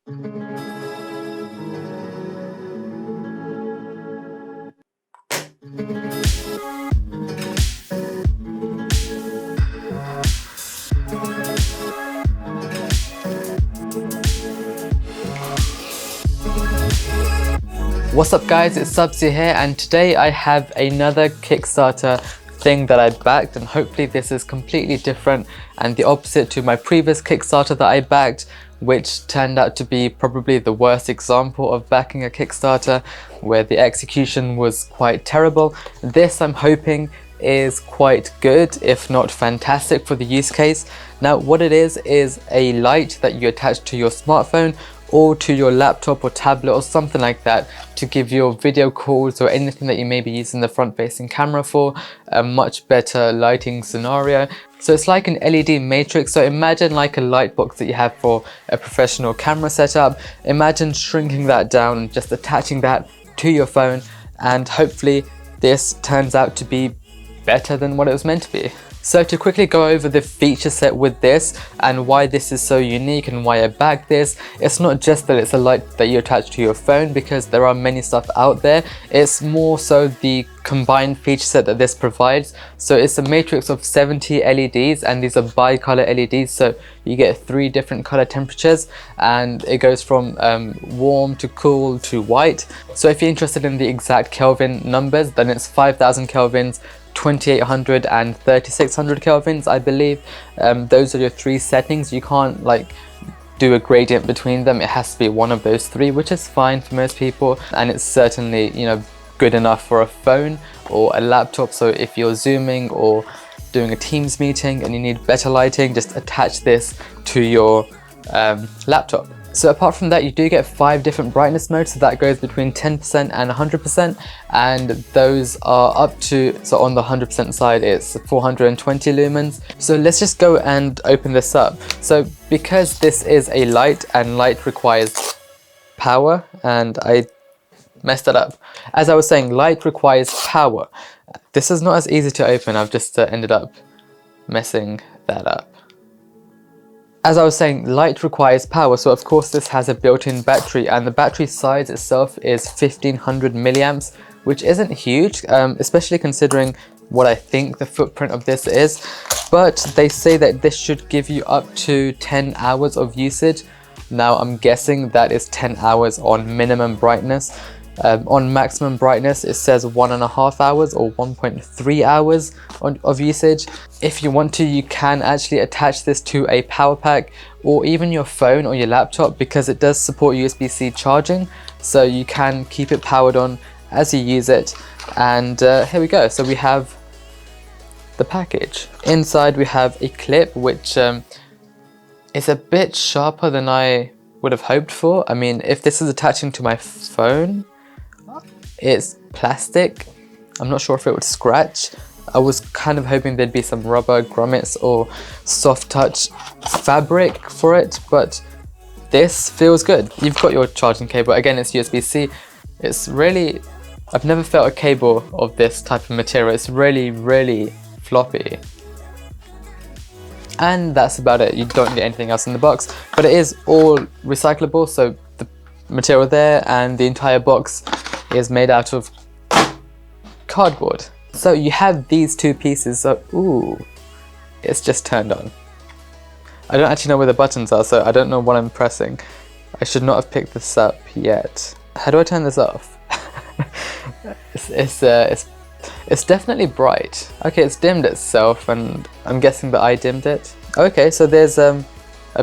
What's up guys, it's Subsy here, and today I have another Kickstarter thing that I backed, and hopefully this is completely different and the opposite to my previous Kickstarter that I backed, which turned out to be probably the worst example of backing a Kickstarter, where the execution was quite terrible. This, I'm hoping, is quite good, if not fantastic, for the use case. Now what it is a light that you attach to your smartphone or to your laptop or tablet or something like that to give your video calls or anything that you may be using the front facing camera for a much better lighting scenario. So it's like an LED matrix. So imagine like a light box that you have for a professional camera setup. Imagine shrinking that down and just attaching that to your phone, and hopefully this turns out to be better than what it was meant to be. So to quickly go over the feature set with this and why this is so unique and why I backed this, it's not just that it's a light that you attach to your phone, because there are many stuff out there. It's more so the combined feature set that this provides. So it's a matrix of 70 LEDs, and these are bi-color LEDs, so you get 3 different color temperatures, and it goes from warm to cool to white. So if you're interested in the exact Kelvin numbers, then it's 5000 Kelvins, 2800 and 3600 Kelvins, I believe. Those are your 3 settings. You can't like do a gradient between them. It has to be one of those 3, which is fine for most people, and it's certainly, you know, good enough for a phone or a laptop. So if you're zooming or doing a Teams meeting and you need better lighting, just attach this to your laptop. So apart from that, you do get 5 different brightness modes, so that goes between 10% and 100%, and those are up to, so on the 100% side it's 420 lumens. So let's just go and open this up. So because this is a light and light requires power, and I messed that up. As I was saying, light requires power. This is not as easy to open. I've just ended up messing that up. As I was saying, light requires power, so of course this has a built-in battery, and the battery size itself is 1500 milliamps, which isn't huge, especially considering what I think the footprint of this is. But they say that this should give you up to 10 hours of usage. Now I'm guessing that is 10 hours on minimum brightness. On maximum brightness it says 1.5 hours or 1.3 hours of usage. If you want to, you can actually attach this to a power pack or even your phone or your laptop, because it does support USB-C charging, so you can keep it powered on as you use it. And here we go. So we have the package. Inside we have a clip, which is a bit sharper than I would have hoped for. I mean, if this is attaching to my phone, it's plastic. I'm not sure if it would scratch. I was kind of hoping there'd be some rubber grommets or soft touch fabric for it, but this feels good. You've got your charging cable. Again, it's USB-C. It's really, I've never felt a cable of this type of material. It's really, really floppy. And that's about it. You don't need anything else in the box, but it is all recyclable. So the material there and the entire box is made out of cardboard. So you have these 2 pieces. So ooh, it's just turned on. I don't actually know where the buttons are, so I don't know what I'm pressing. I should not have picked this up yet. How do I turn this off? It's definitely bright. Okay, it's dimmed itself, and I'm guessing that I dimmed it. Okay, so there's a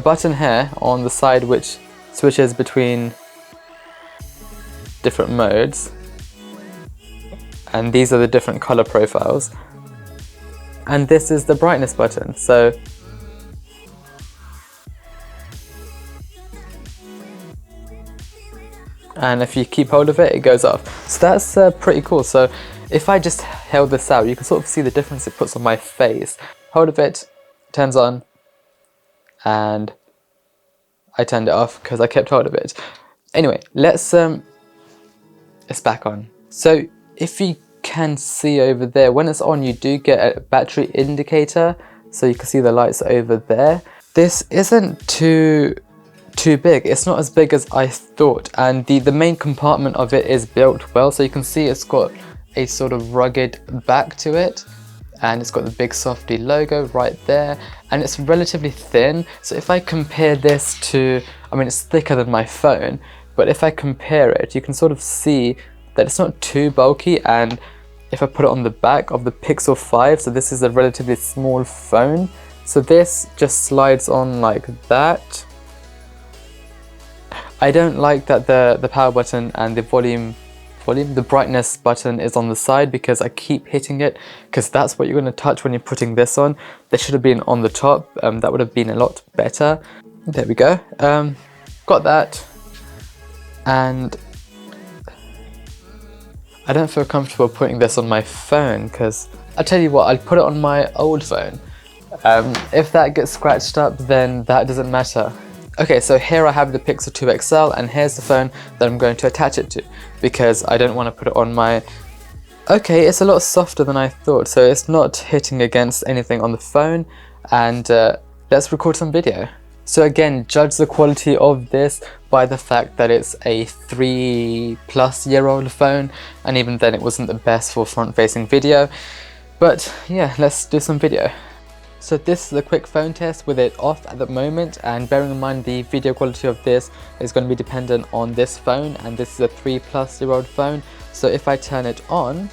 button here on the side which switches between different modes, and these are the different color profiles, and this is the brightness button. So and if you keep hold of it, it goes off. So that's pretty cool. So if I just held this out, you can sort of see the difference it puts on my face. Hold of it, turns on, and I turned it off because I kept hold of it. Anyway, let's it's back on. So if you can see over there, when it's on, you do get a battery indicator, so you can see the lights over there. This isn't too too big. It's not as big as I thought, and the main compartment of it is built well, so you can see it's got a sort of rugged back to it, and it's got the Bigsofti logo right there, and it's relatively thin. So if I compare this to, I mean, it's thicker than my phone, but if I compare it, you can sort of see that it's not too bulky. And if I put it on the back of the Pixel 5, so this is a relatively small phone, so this just slides on like that. I don't like that the power button and the the brightness button is on the side, because I keep hitting it, because that's what you're going to touch when you're putting this on. They should have been on the top. That would have been a lot better. There we go. Got that. And I don't feel comfortable putting this on my phone, because I'll tell you what, I'll put it on my old phone. If that gets scratched up, then that doesn't matter. Okay, so here I have the Pixel 2 XL, and here's the phone that I'm going to attach it to, because I don't want to put it on my... Okay, it's a lot softer than I thought, so it's not hitting against anything on the phone, and let's record some video. So again, judge the quality of this by the fact that it's a 3-plus-year-old phone, and even then it wasn't the best for front-facing video. But yeah, let's do some video. So this is a quick phone test with it off at the moment, and bearing in mind the video quality of this is going to be dependent on this phone, and this is a 3-plus-year-old phone. So if I turn it on,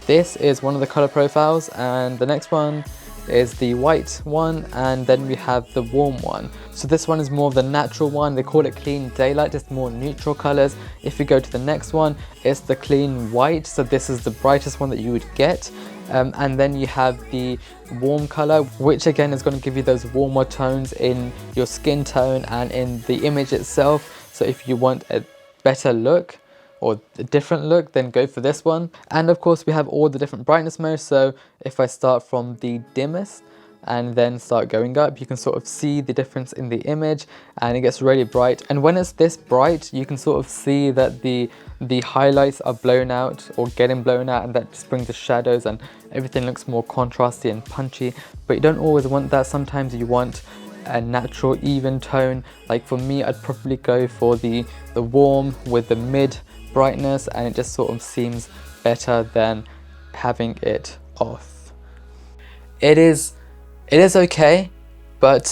this is one of the color profiles, and the next one is the white one, and then we have the warm one. So this one is more of the natural one. They call it clean daylight, it's more neutral colors. If you go to the next one, it's the clean white, so this is the brightest one that you would get. And then you have the warm color, which again is going to give you those warmer tones in your skin tone and in the image itself. So if you want a better look or a different look, then go for this one. And of course we have all the different brightness modes. So if I start from the dimmest and then start going up, you can sort of see the difference in the image, and it gets really bright. And when it's this bright, you can sort of see that the highlights are blown out or getting blown out, and that just brings the shadows and everything looks more contrasty and punchy. But you don't always want that. Sometimes you want a natural even tone. Like for me, I'd probably go for the warm with the mid brightness, and it just sort of seems better than having it off. It is okay, but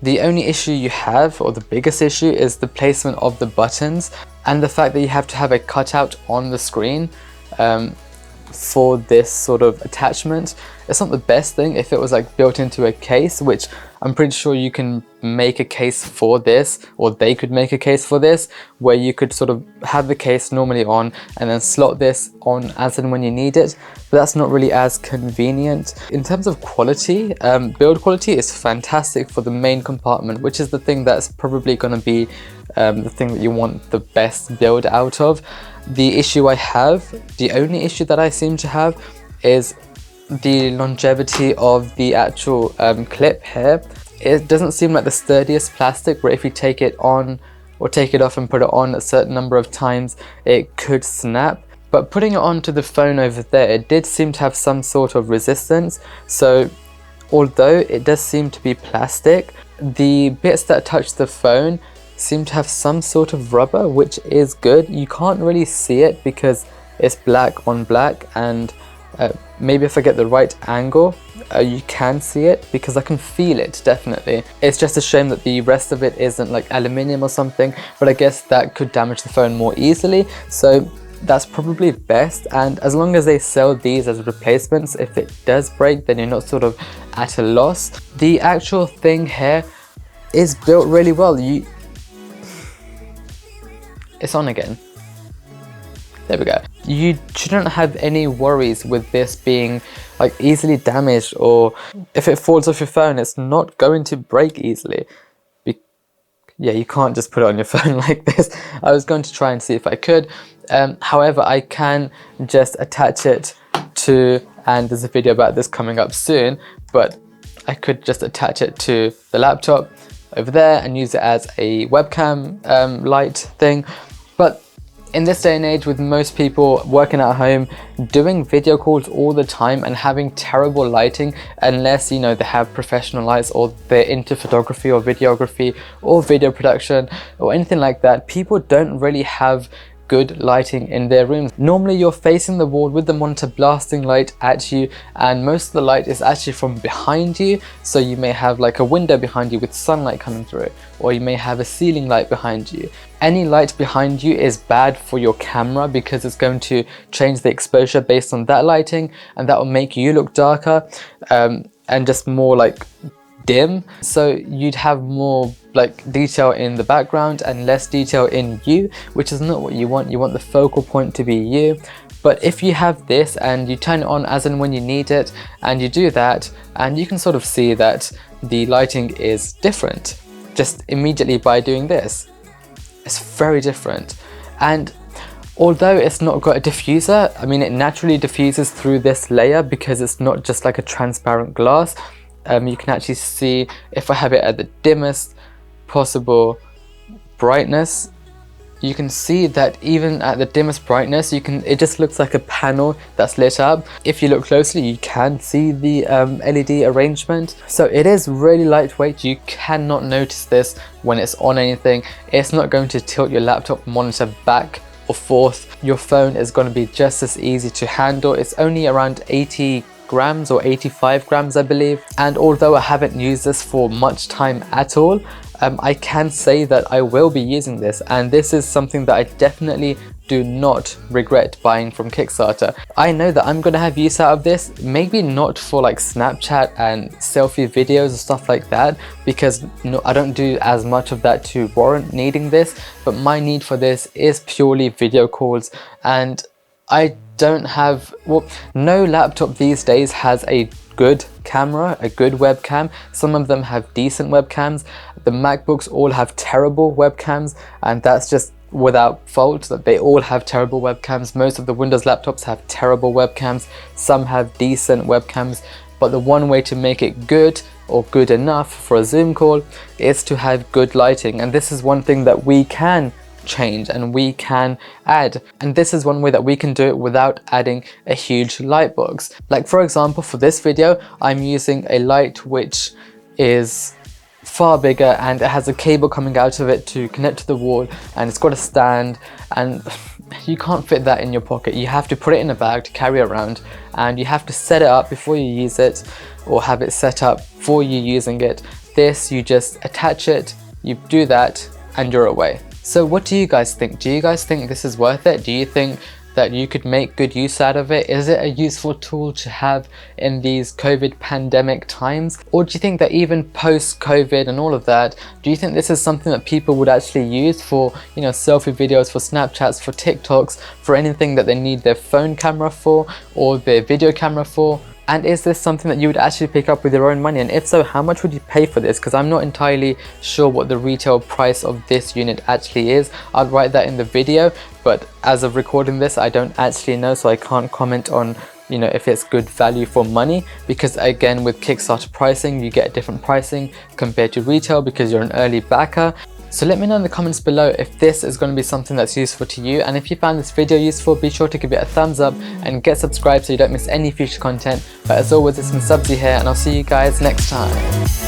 the only issue you have, or the biggest issue, is the placement of the buttons and the fact that you have to have a cutout on the screen for this sort of attachment. It's not the best thing. If it was like built into a case, which I'm pretty sure you can make a case for this, or they could make a case for this, where you could sort of have the case normally on and then slot this on as and when you need it, but that's not really as convenient. In terms of quality, build quality is fantastic for the main compartment, which is the thing that's probably going to be the thing that you want the best build out of. The issue I have, the only issue that I seem to have, is the longevity of the actual clip here. It doesn't seem like the sturdiest plastic, where if you take it on or take it off and put it on a certain number of times, it could snap. But putting it onto the phone over there, it did seem to have some sort of resistance. So although it does seem to be plastic, the bits that touch the phone seem to have some sort of rubber, which is good. You can't really see it because it's black on black, and maybe if I get the right angle, you can see it, because I can feel it definitely. It's just a shame that the rest of it isn't like aluminium or something, but I guess that could damage the phone more easily, so that's probably best. And as long as they sell these as replacements, if it does break, then you're not sort of at a loss. The actual thing here is built really well. It's on again. There we go. You shouldn't have any worries with this being like easily damaged, or if it falls off your phone, it's not going to break easily. Yeah, you can't just put it on your phone like this. I was going to try and see if I could. However, I can just attach it to, and there's a video about this coming up soon, but I could just attach it to the laptop over there and use it as a webcam light thing. But In this day and age, with most people working at home, doing video calls all the time and having terrible lighting, unless you know they have professional lights or they're into photography or videography or video production or anything like that, people don't really have good lighting in their rooms. Normally you're facing the wall with the monitor blasting light at you, and most of the light is actually from behind you. So you may have like a window behind you with sunlight coming through, or you may have a ceiling light behind you. Any light behind you is bad for your camera because it's going to change the exposure based on that lighting, and that will make you look darker and just more like dim. So you'd have more like detail in the background and less detail in you, which is not what you want. You want the focal point to be you. But if you have this and you turn it on as and when you need it, and you do that, and you can sort of see that the lighting is different just immediately by doing this. It's very different. And although it's not got a diffuser, I mean, it naturally diffuses through this layer because it's not just like a transparent glass. You can actually see, if I have it at the dimmest possible brightness, you can see that even at the dimmest brightness, it just looks like a panel that's lit up. If you look closely, you can see the LED arrangement. So it is really lightweight. You cannot notice this when it's on anything. It's not going to tilt your laptop monitor back or forth. Your phone is going to be just as easy to handle. It's only around 80 grams or 85 grams, I believe. And although I haven't used this for much time at all, I can say that I will be using this, and this is something that I definitely do not regret buying from Kickstarter. I know that I'm gonna have use out of this, maybe not for like Snapchat and selfie videos and stuff like that, because I don't do as much of that to warrant needing this, but my need for this is purely video calls. And I don't have, well, no laptop these days has a good camera, a good webcam. Some of them have decent webcams. The MacBooks all have terrible webcams, and that's just without fault, that they all have terrible webcams. Most of the Windows laptops have terrible webcams. Some have decent webcams, but the one way to make it good or good enough for a Zoom call is to have good lighting. And this is one thing that we can change and we can add, and this is one way that we can do it without adding a huge light box. Like for example, for this video I'm using a light which is far bigger, and it has a cable coming out of it to connect to the wall, and it's got a stand, and you can't fit that in your pocket. You have to put it in a bag to carry around, and you have to set it up before you use it, or have it set up for you using it. This, you just attach it, you do that, and you're away. So what do you guys think? Do you guys think this is worth it? Do you think that you could make good use out of it? Is it a useful tool to have in these COVID pandemic times? Or do you think that even post-COVID and all of that, do you think this is something that people would actually use for, you know, selfie videos, for Snapchats, for TikToks, for anything that they need their phone camera for or their video camera for? And is this something that you would actually pick up with your own money? And if so, how much would you pay for this? Because I'm not entirely sure what the retail price of this unit actually is. I'll write that in the video, but as of recording this, I don't actually know, so I can't comment on, you know, if it's good value for money, because again, with Kickstarter pricing, you get different pricing compared to retail because you're an early backer. So let me know in the comments below if this is going to be something that's useful to you, and if you found this video useful, be sure to give it a thumbs up and get subscribed so you don't miss any future content. But as always, it's been Subsy here, and I'll see you guys next time.